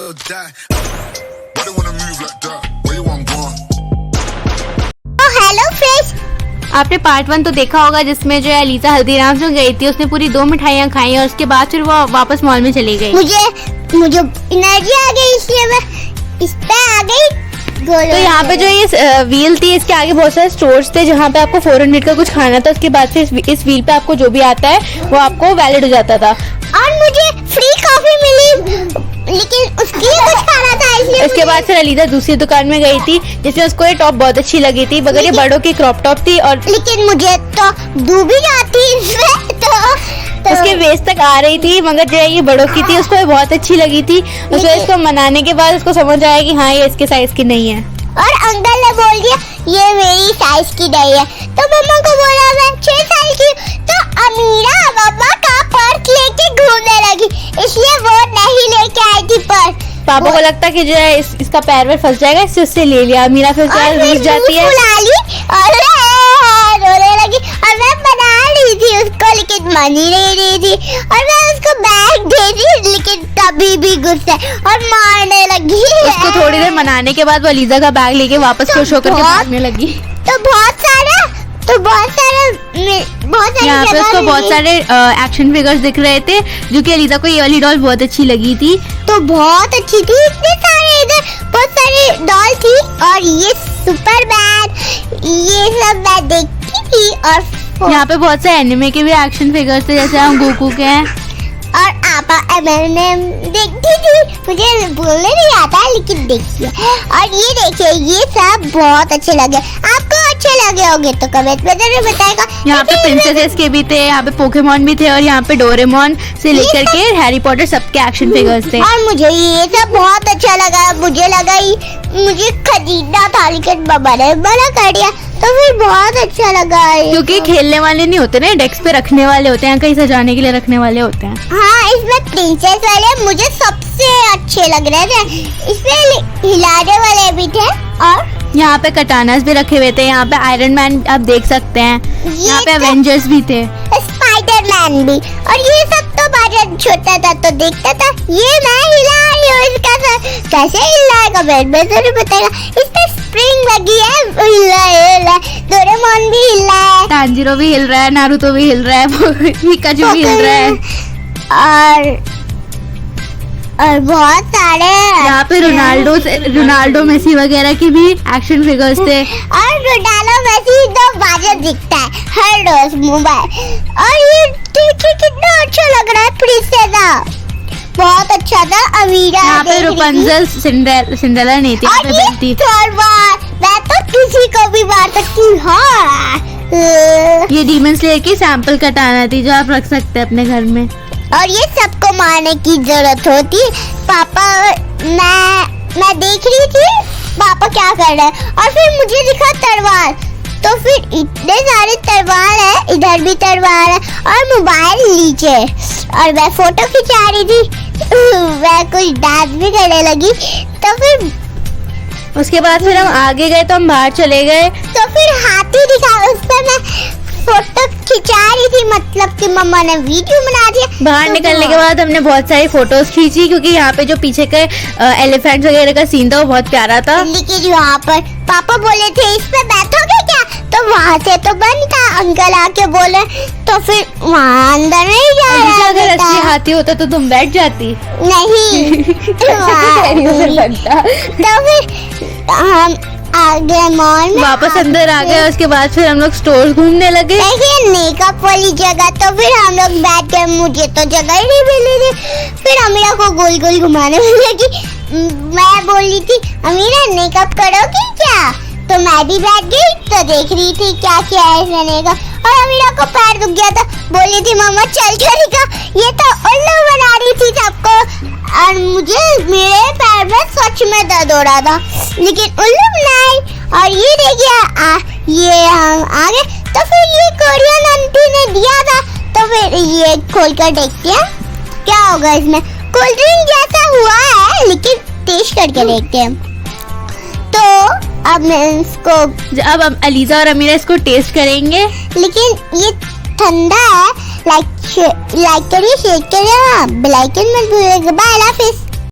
Hello friends, आपने part 1 तो देखा होगा जिसमें जो है अलीजा हल्दीराम जो गई थी उसने पूरी 2 मिठाइयाँ खाई और उसके बाद फिर वो वापस मॉल में चली गई। मुझे एनर्जी आ गई इसलिए मैं इस पे आ गई। तो यहाँ पे जो ये व्हील थी इसके आगे बहुत सारे स्टोर्स थे जहाँ पे आपको 400 का कुछ खाना था। उसके बाद से इस व्हील पे आपको जो भी आता है वो आपको वैलिड हो जाता था और मुझे फ्री कॉफी मिली, लेकिन उसके लिए कुछ खाना था इसलिए। इसके बाद फिर अलीजा दूसरी दुकान में गई थी जिसमें उसको ये टॉप बहुत अच्छी लगी थी, मगर ये बड़ों की क्रॉप टॉप थी और लेकिन मुझे तो डूब ही जाती इसमें तो उसके वेस्ट तक आ रही थी, मगर जो है ये बड़ों की थी उसको बहुत अच्छी लगी थी। उसको इसको मनाने के बाद उसको समझ आया कि हाँ ये इसके साइज की नहीं है और अंकल ने बोल दिया ये मेरी साइज की नहीं है। तो मम्मा को बोला मैं 6 साल की, तो अमीरा मम्मा का पर्स लेके घूमने लगी, इसलिए वो नहीं लेके आई थी पर्स। पापा को लगता कि जो है इसका पैर में फंस जाएगा, इससे उससे ले लिया। अमीरा फिर रुक जाती है और रोने लगी और मैं बना रही थी उसको, लेकिन मन ही नहीं रही थी और मैं उसको बैग दे दी, लेकिन तभी भी गुस्से और मारने लगी। उसको थोड़ी देर मनाने के बाद वो अलीजा का बैग लेके वापस खुश होकर भागने लगी। तो बहुत सारे यहाँ पे उसको बहुत सारे एक्शन फिगर्स दिख रहे थे जो कि अलीजा को ये वाली डॉल बहुत अच्छी लगी थी। तो बहुत अच्छी थी, इतने सारे इधर बहुत सारी डॉल थी और ये सुपरमैन ये सब मैं देखती थी। और यहाँ पे बहुत से एनिमे के भी एक्शन फिगर्स थे, जैसे हम गोकू के हैं और आपा एमएनएम देखती थी, मुझे बोलने नहीं आता लेकिन देखिए। और ये देखिए ये सब बहुत अच्छे लगे, आपको अच्छे लगे होंगे तो कमेंट में जरूर बताएगा। यहाँ पे प्रिंसेसेस के भी थे, यहाँ पे पोकेमॉन भी थे और यहाँ पे डोरेमोन से लेकर के हैरी पॉटर सबके एक्शन फिगर्स थे। और मुझे ये सब बहुत अच्छा लगा, मुझे लगा मुझे खरीदना था लेकिन मम्मा ने मना कर दिया, तो फिर बहुत अच्छा लगा क्योंकि खेलने वाले नहीं होते ना, डेस्क पे रखने वाले होते हैं, कहीं सजाने के लिए रखने वाले होते हैं। हाँ, इसमें प्रिंसेस वाले मुझे सबसे अच्छे लग रहे थे, इसमें हिलाने वाले भी थे और यहाँ पे कटानास भी रखे हुए थे। यहाँ पे आयरन मैन आप देख सकते हैं, यहाँ पे एवेंजर्स भी थे, स्पाइडरमैन भी। और ये सब तो बाजार छोटा था तो देखता था, ये मैं हिला रही हूँ, इसका कैसे हिल रहा है कमेंट में जरूर बताएगा। इसमें स्प्रिंग लगी है, हिल रहा है, डोरेमोन भी हिल रहा है, तांजीरो भी हिल रहा है, नारुतो भी हिल रहा है, पिकाचू भी हिल रहा है और बहुत सारे यहाँ पे रोनाल्डो मेसी वगैरह की भी एक्शन फिगर्स थे। और रोनाल्डो मेसी तो बाजार दिखता है हर रोज मोबाइल। और ये देखिए कितना अच्छा लग रहा है, प्रिंसेस बहुत अच्छा था। अमीरा यहाँ पे रपुंज़ल सिंड्रेला नहीं थी, मैं तो किसी को भी मार सकती हूँ। हाँ, ये डीमन स्लेयर की सैंपल कटाना थी जो आप रख सकते हैं अपने घर में। और ये सबको मारने की जरूरत होती। पापा मैं देख रही थी पापा क्या कर रहे हैं और फिर मुझे दिखा तलवार, तो फिर इतने सारे तलवार है, इधर भी तलवार है और मोबाइल नीचे और मैं फोटो खिंचा रही थी, मैं कुछ डांस भी करने लगी। तो फिर उसके बाद फिर हम आगे गए, तो हम बाहर चले गए, तो फिर हाथी दिखा, उस पर मैं फोटो खिंचा रही थी, मतलब कि मम्मा ने वीडियो बना दिया। बाहर निकलने के बाद हमने बहुत सारी फोटोज खींची क्योंकि यहाँ पे जो पीछे के एलिफेंट वगैरह का सीन था वो बहुत प्यारा था। लेकिन यहाँ पर पापा बोले थे इस पे बैठोगे क्या, तो वहाँ से तो बंद था, अंकल आके बोले तो फिर वहाँ अंदर नहीं जा रहा। अगर असली हाथी होता तो तुम बैठ जाती नहीं तो फिर हम आगे मॉल में वापस अंदर आ गए। उसके बाद फिर हम लोग स्टोर घूमने लगे, देखिए मेकअप वाली जगह, तो फिर हम लोग बैठ गए, मुझे तो जगह ही नहीं मिली थी। फिर अमीरा को गोल गोल घुमाने लगी, मैं बोल रही थी अमीरा मेकअप करोगी क्या, तो मैं भी बैठ गई, तो देख रही थी क्या क्या है इसने का। और अमीरा को पैर दुख गया था, बोली थी मम्मा चल दिखा, ये तो उल्लू बना रही थी सबको और मुझे मेरे पैर में सच में दर्द हो रहा था, लेकिन उल्लू नहीं। और ये देखिए ये हम आ गए, तो फिर ये कोरियन आंटी ने दिया था, तो फिर ये खोल कर देखते हैं क्या होगा इसमें। कोल्ड ड्रिंक जैसा हुआ है लेकिन टेस्ट करके देखते हैं। तो अब मैं इसको अब अलीजा और अमीरा इसको टेस्ट करेंगे, लेकिन ये ठंडा है, लाइक करिए, शेक करिए, बेल आइकन मत भूलिएगा। बाय, अल्लाह हाफिज़।